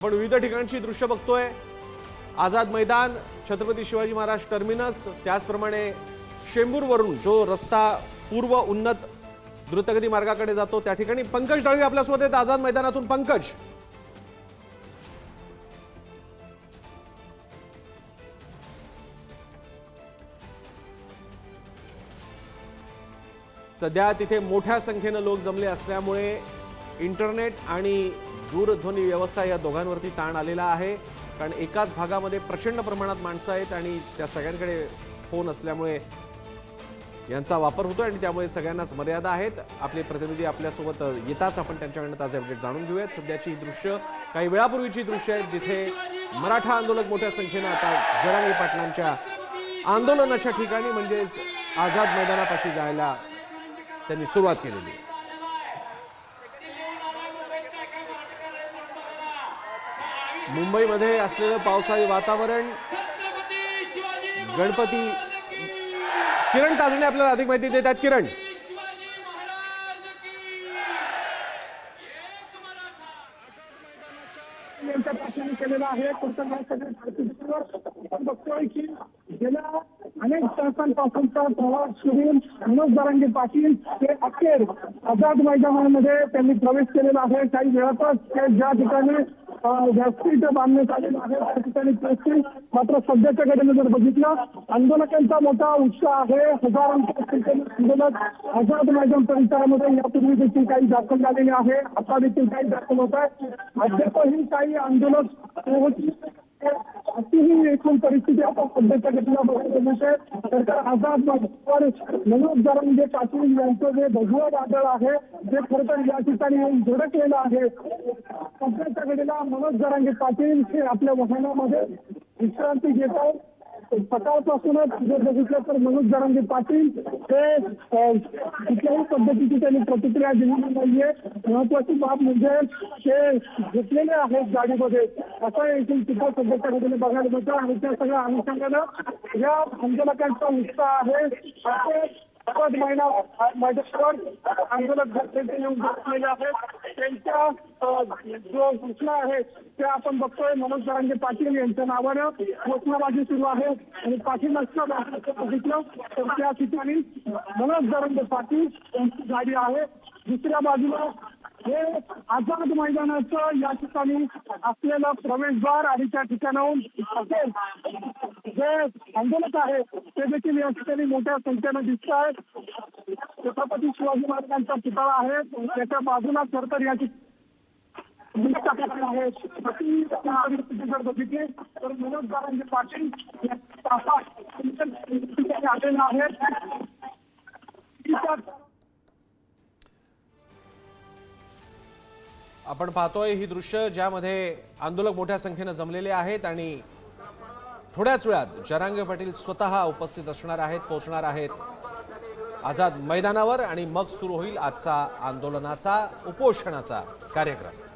पण विविध ठिकाणची दृश्य बघतोय। आझाद मैदान, छत्रपती शिवाजी महाराज टर्मिनस, त्याचप्रमाणे शेंबूर वरून जो रस्ता पूर्व उन्नत द्रुतगती मार्गाकडे जातो त्या ठिकाणी पंकज दळवी आपल्या सोबत आहेत आझाद मैदानातून। पंकज, सध्या तिथे मोठ्या संख्येने लोक जमले असल्यामुळे इंटरनेट आणि दूरध्वनी व्यवस्था या दोघांवरती ताण आलेला आहे, कारण एकाच भागामध्ये प्रचंड प्रमाणात माणसं आहेत आणि त्या सगळ्यांकडे फोन असल्यामुळे यांचा वापर होतो आणि त्यामुळे सगळ्यांनाच मर्यादा आहेत। आपले प्रतिनिधी आपल्यासोबत येताच आपण त्यांच्याकडून ताजे अपडेट जाणून घेऊयात। सध्याची दृश्य काही वेळापूर्वीची दृश्य आहेत, जिथे मराठा आंदोलक मोठ्या संख्येने आता जरांगे पाटलांच्या आंदोलनाच्या ठिकाणी म्हणजेच आझाद मैदानापाशी जायला त्यांनी सुरुवात केलेली आहे। मुंबईमध्ये असलेलं पावसाळी वातावरण, गणपती, किरण ताजणे आपल्याला अधिक माहिती देतात। किरण, केलेला आहे बघतोय की गेल्या अनेक तासांपासूनचा प्रवास सुरू मनोज जरांगे पाटील हे अखेर आझाद मैदानामध्ये त्यांनी प्रवेश केलेला आहे। काही वेळातच ज्या ठिकाणी व्यासपीठ बांधण्यात आलेलं आहे त्या ठिकाणी पोहोचतील। मात्र सध्याच्या घटनेने जर बघितलं, आंदोलकांचा मोठा उत्साह आहे। हजारांच्या संख्येने आंदोलक आझाद मैदान परिसरामध्ये यापूर्वी देखील काही दाखल झालेले आहे, आता देखील काही दाखल होत आहे। अद्यापही काही आंदोलक अशीही एकूण परिस्थिती आपण सध्याच्या घटना बघायला मिळते। तर आझाद मैदानावर मनोज जरांगे पाटील यांचं जे भगवं वादळ आहे जे खरं तर या ठिकाणी येऊन धडकलेलं आहे। सध्याच्या घडीला मनोज जरांगे पाटील हे आपल्या वाहनामध्ये विश्रांती घेत आहेत। सकाळपासूनच जर बघितलं तर मनोज जरांगे पाटील हे कुठल्याही पद्धतीची त्यांनी प्रतिक्रिया दिलेली नाहीये। महत्वाची बाब म्हणजे ते घेतलेले आहेत गाडीमध्ये, असं एकूण चित्र सध्याच्या घटनेने बघायला मिळतं आणि त्या सगळ्या अनुषंगानं या आंदोलकांचा उत्साह आहे। आझाद मैदानावर आंदोलक येऊन बसलेले आहेत। त्यांच्या जो घोषणा आहे त्या आपण बघतोय, मनोज जरांगे पाटील यांच्या नावानं घोषणाबाजी सुरू आहे आणि पाठीमागच्या बघितलं तर त्या ठिकाणी मनोज जरांगे पाटील यांची गाडी आहे। दुसऱ्या बाजूला हे आझाद मैदानाचं या ठिकाणी असलेलं प्रवेशद्वार आणि त्या ठिकाणाहून जे आंदोलक आहे ते देखील या ठिकाणी मोठ्या संख्येनं दिसत आहेत। छत्रपती शिवाजी महाराजांचा पुतळा आहे, त्याच्या बाजूला खरं तर या आहे। जर बघितले तर मनोज जरांगे पाटील आलेला आहे। आपण पाहतोय ही दृश्य ज्यामध्ये आंदोलक मोठ्या संख्येने जमलेले आहेत आणि थोड्याच वेळात जरांगे पाटील स्वतः उपस्थित असणार आहेत, पोहोचणार आहेत आझाद मैदानावर आणि मग सुरू होईल आजचा आंदोलनाचा, उपोषणाचा कार्यक्रम।